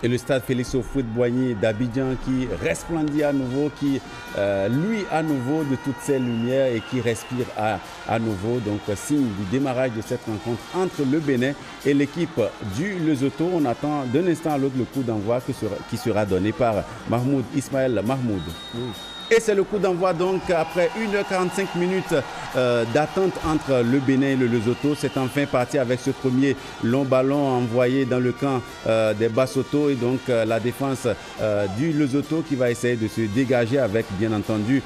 Et le stade Félix Houphouët-Boigny d'Abidjan qui resplendit à nouveau, qui luit à nouveau de toutes ces lumières et qui respire à nouveau. Donc signe du démarrage de cette rencontre entre le Bénin et l'équipe du Lesotho. On attend d'un instant à l'autre le coup d'envoi qui sera donné par Mahmoud Ismaël Mahmoud. Oui. Et c'est le coup d'envoi donc après 1h45 minutes d'attente entre le Bénin et le Lesotho. C'est enfin parti avec ce premier long ballon envoyé dans le camp des Basotho et donc la défense du Lesotho qui va essayer de se dégager avec bien entendu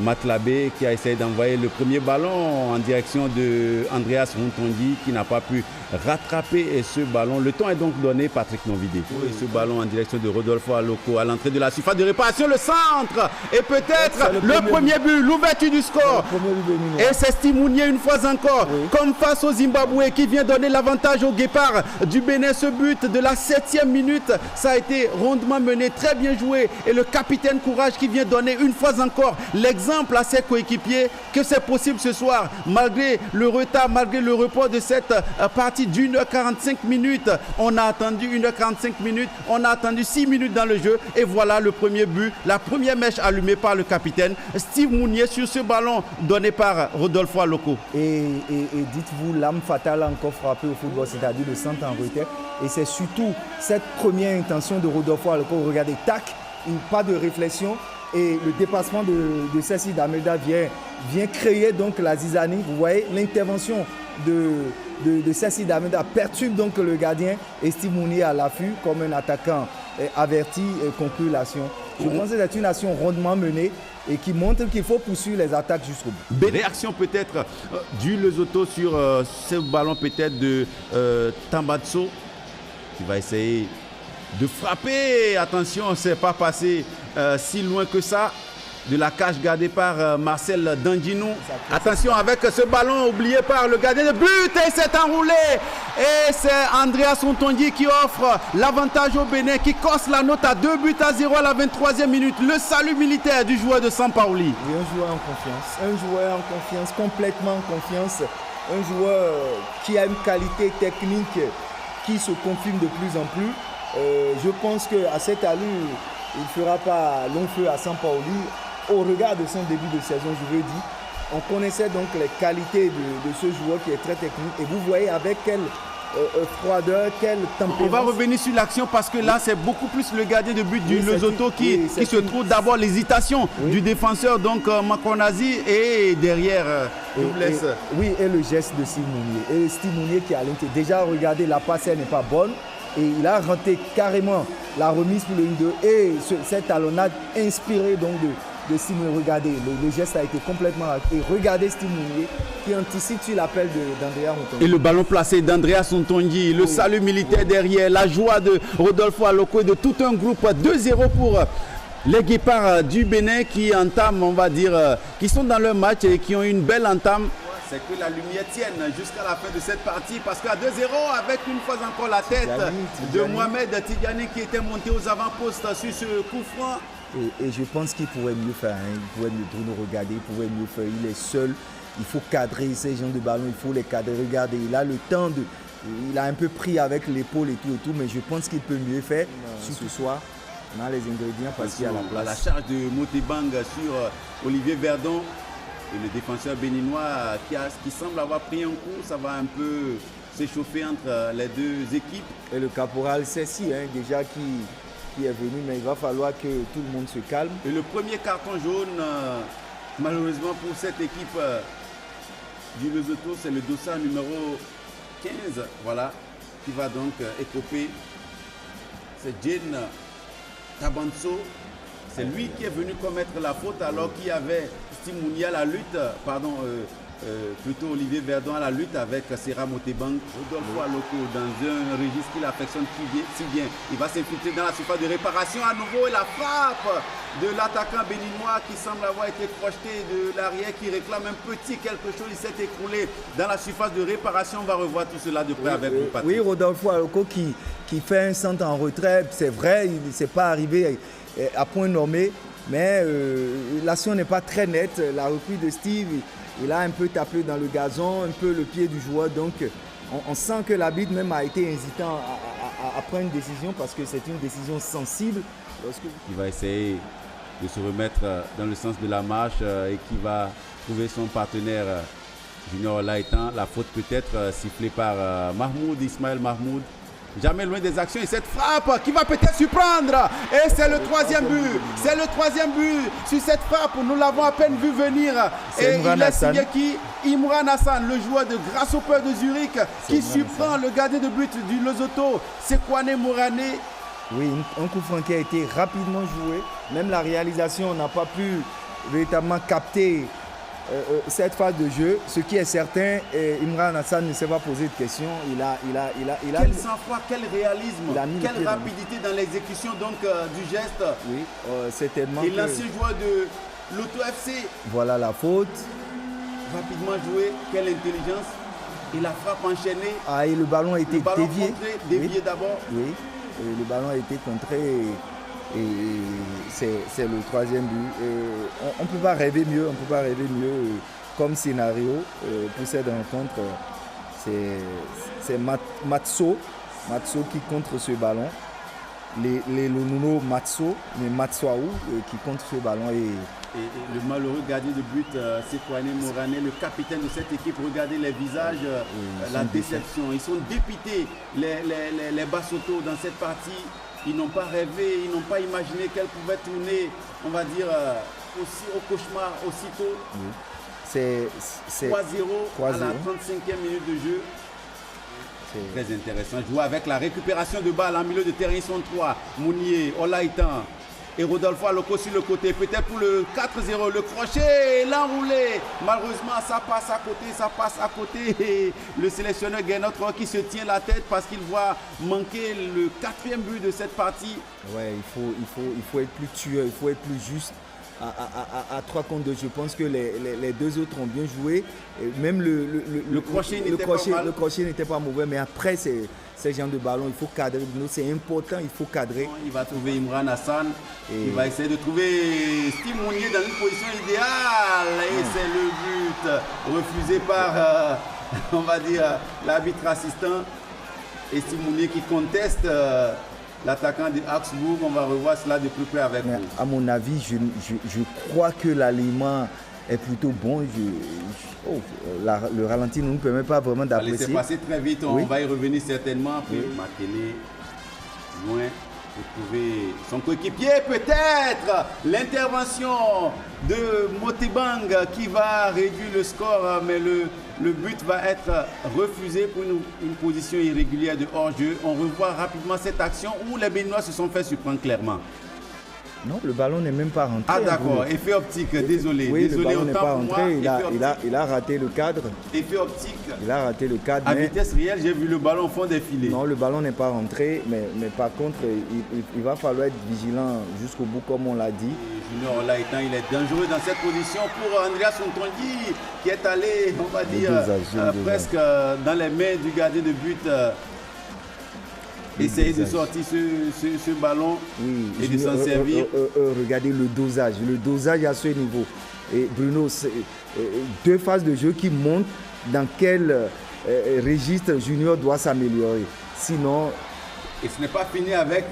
Matlabé qui a essayé d'envoyer le premier ballon en direction de Andreas Rontongi qui n'a pas pu rattraper ce ballon. Le temps est donc donné, Patrick Nonvidé. Oui. Ce ballon en direction de Rodolfo Aloko à l'entrée de la surface de réparation, le centre et peut-être le premier but, l'ouverture du score. Et c'est Steve Mounier une fois encore, comme face au Zimbabwe qui vient donner l'avantage au Guépard du Bénin. Ce but de la 7e minute, ça a été rondement mené, très bien joué. Et le capitaine Courage qui vient donner une fois encore l'exemple à ses coéquipiers que c'est possible ce soir, malgré le retard, malgré le report de cette partie d'1h45 minutes. On a attendu 1h45 minutes, on a attendu 6 minutes dans le jeu. Et voilà le premier but, la première mèche allumée par le capitaine Steve Mounier sur ce ballon donné par Rodolfo Aloko. Et dites-vous, l'âme fatale a encore frappé au football, c'est-à-dire le centre en retrait. Et c'est surtout cette première intention de Rodolfo Aloko. Regardez, tac, pas de réflexion. Et le dépassement de Ceci D'Amelda vient créer donc la zizanie. Vous voyez, l'intervention de Ceci D'Amelda perturbe donc le gardien et Steve Mounier à l'affût comme un attaquant averti et conclut l'action. Je pense que c'est une action rondement menée et qui montre qu'il faut poursuivre les attaques jusqu'au bout. Réaction peut-être du Lesotho sur ce ballon peut-être de Tambatso qui va essayer de frapper. Attention, c'est pas passé si loin que ça. De la cage gardée par Marcel Dandinou. Attention avec ce ballon oublié par le gardien de but et c'est enroulé. Et c'est Andreas Rontongi qui offre l'avantage au Bénin qui cosse la note à 2-0 à la 23e minute. Le salut militaire du joueur de Sampaoli. Oui, un joueur en confiance, complètement en confiance. Un joueur qui a une qualité technique qui se confirme de plus en plus. Je pense qu'à cette allure, il ne fera pas long feu à Sampaoli. Au regard de son début de saison, je veux dire, on connaissait donc les qualités de ce joueur qui est très technique. Et vous voyez avec quelle froideur, quelle tempérance. On va revenir sur l'action parce que là, c'est beaucoup plus le gardien de but du Lesotho qui se trouve d'abord l'hésitation du défenseur, donc Makonazi, et derrière, et le geste de Steve Mounier. Et Steve Mounier qui a l'intérêt. Déjà, regardez, la passe n'est pas bonne. Et il a rentré carrément la remise pour le 1-2. Et cette talonnade inspirée donc de Steve Mounier. Regardez, le geste a été complètement raté. Regardez Steve Mounier qui anticipe sur l'appel d'Andrea Rontongi. Et le ballon placé d'Andreas Rontongi, le salut militaire derrière, la joie de Rodolfo Aloko et de tout un groupe. 2-0 pour les Guépards du Bénin qui entament, on va dire, qui sont dans leur match et qui ont une belle entame. C'est que la lumière tienne jusqu'à la fin de cette partie parce qu'à 2-0 avec une fois encore la tête de Mohamed Tidjani qui était monté aux avant-postes sur ce coup franc. Et je pense qu'il pourrait mieux faire, il pourrait mieux Bruno regarder, il pourrait mieux faire, il est seul, il faut cadrer ces gens de ballon, il faut les cadrer, regardez, il a le temps il a un peu pris avec l'épaule et tout, mais je pense qu'il peut mieux faire ce soir. On a les ingrédients parce qu'il y a la place. La charge de Motebang sur Olivier Verdon. Et le défenseur béninois qui semble avoir pris un coup, ça va un peu s'échauffer entre les deux équipes. Et le caporal Ceci, déjà qui est venu, mais il va falloir que tout le monde se calme. Et le premier carton jaune, malheureusement pour cette équipe du Lesotho, c'est le dossard numéro 15, voilà, qui va donc écoper. C'est Jane Tabanso. C'est lui qui est venu commettre la faute alors qu'il y avait Steve Mounier à la lutte, plutôt Olivier Verdon à la lutte avec Serra Motebang, Rodolfo Aloko dans un registre qu'il affectionne si bien. Il va s'infiltrer dans la surface de réparation à nouveau et la frappe de l'attaquant béninois qui semble avoir été projeté de l'arrière, qui réclame un petit quelque chose. Il s'est écroulé dans la surface de réparation. On va revoir tout cela de près avec vous, Patrick. Oui, Rodolfo Aloko qui fait un centre en retrait, c'est vrai, il ne s'est pas arrivé à point nommé, mais l'action n'est pas très nette. La reprise de Steve, il a un peu tapé dans le gazon, un peu le pied du joueur, donc on sent que l'arbitre même a été hésitant à à prendre une décision parce que c'est une décision sensible. Il va essayer de se remettre dans le sens de la marche et qui va trouver son partenaire Junior Olaitan. La faute peut être sifflée par Ismaël Mahmoud. Jamais loin des actions et cette frappe qui va peut-être surprendre. Et c'est le troisième but. C'est le troisième but sur cette frappe. Nous l'avons à peine vu venir. Et il est signé qui? Imran Hassan, le joueur de Grasshopper de Zurich, qui surprend le gardien de but du Lesotho, Sekwane Morane. Oui, un coup franc qui a été rapidement joué. Même la réalisation n'a pas pu véritablement capter cette phase de jeu. Ce qui est certain, Imran Hassan ne s'est pas posé de questions. Quel sang-froid, quel réalisme, quelle rapidité dans l'exécution du geste. Oui, c'est tellement. Et l'ancien joueur de l'Auto FC. Voilà la faute. Rapidement joué, quelle intelligence. Et la frappe enchaînée. Ah, et le ballon a été dévié. Dévié d'abord. Oui, et le ballon a été contré. Et c'est le troisième but. On ne peut pas rêver mieux, comme scénario pour cette rencontre. C'est Matso qui contre ce ballon. Les Lonuno Matso, mais Matsoaou qui contre ce ballon. Et le malheureux gardien de but, Sekwane Morane, le capitaine de cette équipe, regardez les visages, la déception. Ils sont dépités, les Basotho dans cette partie. Ils n'ont pas rêvé, ils n'ont pas imaginé qu'elle pouvait tourner, on va dire, aussi au cauchemar aussitôt. Oui. C'est 3-0 à la 35e minute de jeu. Très intéressant. Jouer avec la récupération de balles en milieu de terrain. Ils sont trois. Mounier, Olaitan et Rodolfo Aloko sur le côté. Peut-être pour le 4-0. Le crochet, l'enroulé. Malheureusement, ça passe à côté. Et le sélectionneur Guénotre qui se tient la tête parce qu'il voit manquer le 4e but de cette partie. Ouais, il faut être plus tueur, il faut être plus juste. À 3 contre 2, je pense que les deux autres ont bien joué. Et même le crochet n'était pas mauvais, mais après ces genres de ballon, il faut cadrer. C'est important, il faut cadrer. Il va trouver Imran Hassan. Il va essayer de trouver Steve Mounier dans une position idéale. Et c'est le but refusé par, on va dire, l'arbitre assistant. Et Steve Mounier qui conteste l'attaquant de Augsbourg. On va revoir cela de plus près avec vous. À mon avis, je crois que l'alignement est plutôt bon. Le ralenti ne nous permet pas vraiment d'apprécier. C'est passé très vite, on va y revenir certainement. Puis Makene, loin pour trouver son coéquipier. Peut-être l'intervention de Motebang qui va réduire le score, mais le but va être refusé pour une position irrégulière de hors-jeu. On revoit rapidement cette action où les Béninois se sont fait surprendre clairement. Non, le ballon n'est même pas rentré. Ah d'accord, effet optique, désolé. Oui, désolé, le ballon n'est pas rentré, il a raté le cadre. Effet optique. Il a raté le cadre. À vitesse réelle, j'ai vu le ballon au fond des filets. Non, le ballon n'est pas rentré, mais par contre, il va falloir être vigilant jusqu'au bout, comme on l'a dit. Junior Olaitan, il est dangereux dans cette position pour Andreas Ntongi, qui est allé, on va dire, presque dans les mains du gardien de but. Essayer de sortir ce ballon et de s'en servir. Regardez le dosage à ce niveau. Et Bruno, deux phases de jeu qui montrent dans quel registre Junior doit s'améliorer. Sinon... Et ce n'est pas fini avec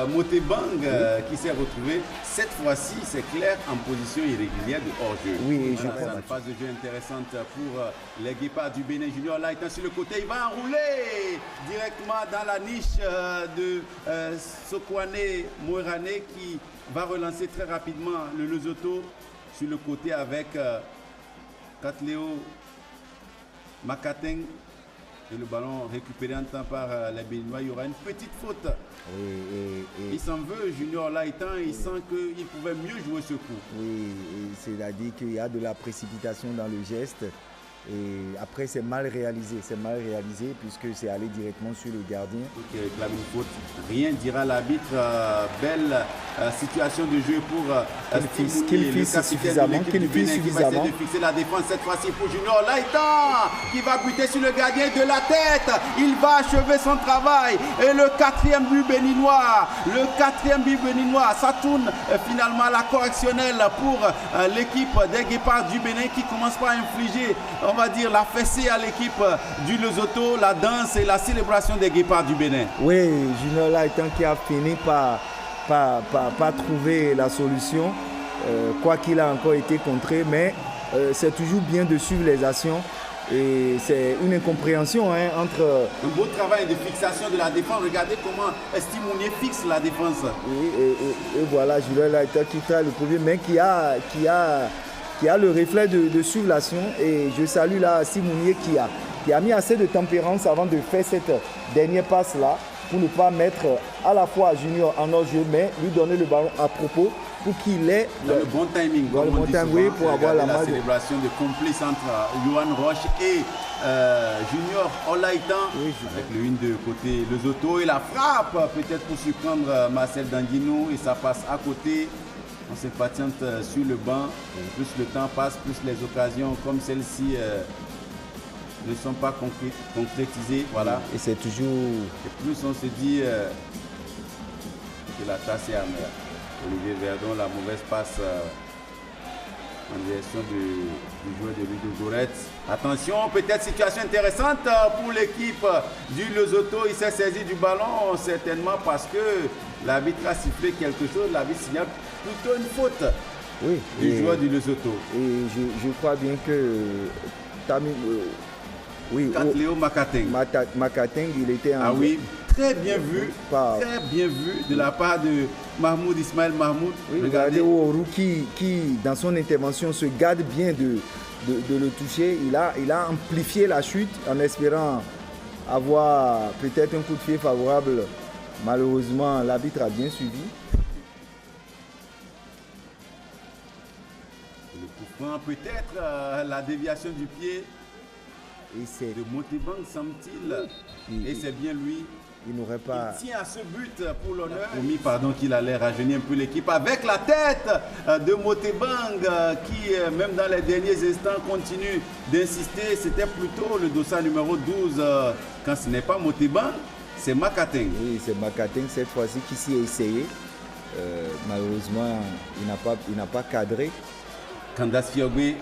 Motebang qui s'est retrouvé cette fois-ci, c'est clair, en position irrégulière de hors-jeu. Oui, je crois. Une phase de jeu intéressante pour les Guépards du Bénin. Junior Olaitan sur le côté, il va enrouler directement dans la niche de Sekwane Morane qui va relancer très rapidement le Lesotho sur le côté avec Katleo Makateng. Et le ballon récupéré en temps par les Béninois, il y aura une petite faute. Il s'en veut, Junior Olaitan, il sent qu'il pouvait mieux jouer ce coup. Oui, c'est-à-dire qu'il y a de la précipitation dans le geste. Et après, c'est mal réalisé puisque c'est allé directement sur le gardien. Donc il réclame une faute. Rien dira l'arbitre. Belle situation de jeu pour qu'il vise suffisamment, qu'il vise suffisamment. De fixer la défense cette fois-ci pour Junior Laïtan qui va buter sur le gardien de la tête. Il va achever son travail. Et le 4e but béninois. Ça tourne finalement à la correctionnelle pour l'équipe des Guépards du Bénin qui commence par infliger, on va dire, la fessée à l'équipe du Lesotho, la danse et la célébration des Guépards du Bénin. Oui, Junior Laïtan qui a fini par trouver la solution, quoi qu'il a encore été contré, mais c'est toujours bien de suivre les actions. Et c'est une incompréhension entre... Un beau travail de fixation de la défense. Regardez comment Stimounier fixe la défense. Et voilà, Junior Laïtan qui traite le premier, mais qui a le reflet de suivre l'action. Et je salue là Stimounier qui a mis assez de tempérance avant de faire cette dernière passe-là pour ne pas mettre à la fois Junior en hors-jeu, mais lui donner le ballon à propos pour qu'il ait le bon timing. Dans le bon timing, pour avoir la célébration de complice entre Yohan Roche et Junior Olaïtan. Oui, avec le 1 de côté Lesotho et la frappe peut-être pour surprendre Marcel Danguino et ça passe à côté. On se patiente sur le banc. Plus le temps passe, plus les occasions comme celle-ci ne sont pas concrétisées. Voilà. Et c'est toujours... Et plus on se dit que la tasse est amère. Olivier Verdon, la mauvaise passe en direction du joueur de Ludo Goretz. Attention, peut-être situation intéressante pour l'équipe du Lesotho. Il s'est saisi du ballon certainement parce que l'arbitre a sifflé quelque chose. L'arbitre signale plutôt une faute du joueur du Lesotho. Et je crois bien que Léo Makateng, il était en... Très bien vu de la part de Mahmoud, Ismaël Mahmoud. Oui, regardez Oru qui, dans son intervention, se garde bien de le toucher. Il a amplifié la chute en espérant avoir peut-être un coup de pied favorable. Malheureusement, l'arbitre a bien suivi. Le coup franc, peut-être la déviation du pied de Motebang, semble-t-il. Et c'est bien lui. Il n'aurait pas... Il tient à ce but pour l'honneur. Promis, qu'il allait rajeunir un peu l'équipe avec la tête de Motebang qui, même dans les derniers instants, continue d'insister. C'était plutôt le dossard numéro 12. Quand ce n'est pas Motebang, c'est Makateng. Oui, c'est Makateng cette fois-ci qui s'y est essayé. Malheureusement, il n'a pas cadré. Candace Fiogwe,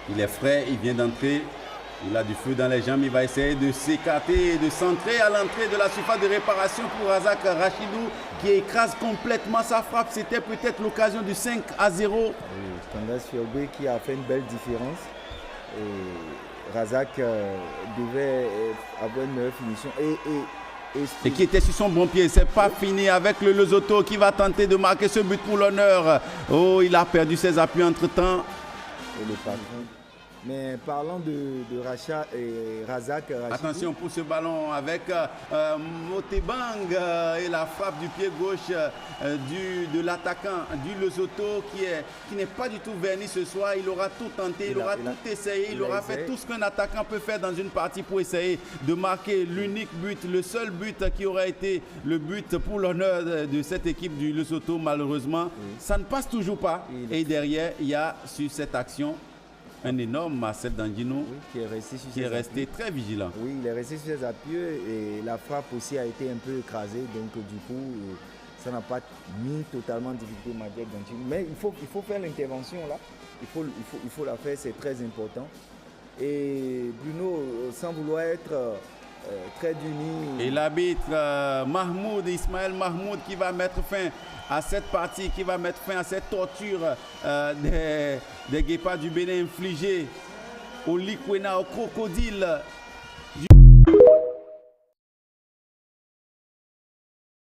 il est frais, il vient d'entrer. Il a du feu dans les jambes, il va essayer de s'écarter et de centrer à l'entrée de la surface de réparation pour Razak Rachidou qui écrase complètement sa frappe. C'était peut-être l'occasion du 5-0. Oui, Candace Fiogbe qui a fait une belle différence. Et Razak devait avoir une meilleure finition. Et qui était sur son bon pied. C'est pas fini avec le Lesotho qui va tenter de marquer ce but pour l'honneur. Oh, il a perdu ses appuis entre-temps. Et le patron. Mais parlant de Racha et Razak Rachidou. Attention pour ce ballon avec Motebang et la frappe du pied gauche de l'attaquant du Lesotho qui n'est pas du tout verni ce soir. Il aura tout tenté, il aura tout essayé, il aura fait tout ce qu'un attaquant peut faire dans une partie pour essayer de marquer l'unique but, le seul but qui aurait été le but pour l'honneur de cette équipe du Lesotho. Malheureusement, ça ne passe toujours pas. Et derrière, il y a sur cette action un énorme Marcel Danguino qui est resté très vigilant. Oui, il est resté sur ses appuis et la frappe aussi a été un peu écrasée. Donc du coup, ça n'a pas mis totalement en difficulté Marcel Danguino. Mais il faut faire l'intervention là. Il faut la faire, c'est très important. Et Bruno, sans vouloir être très d'uni. Et l'arbitre Ismaël Mahmoud qui va mettre fin à cette partie, qui va mettre fin à cette torture des Guépards du Bénin infligée au Likwena, au crocodile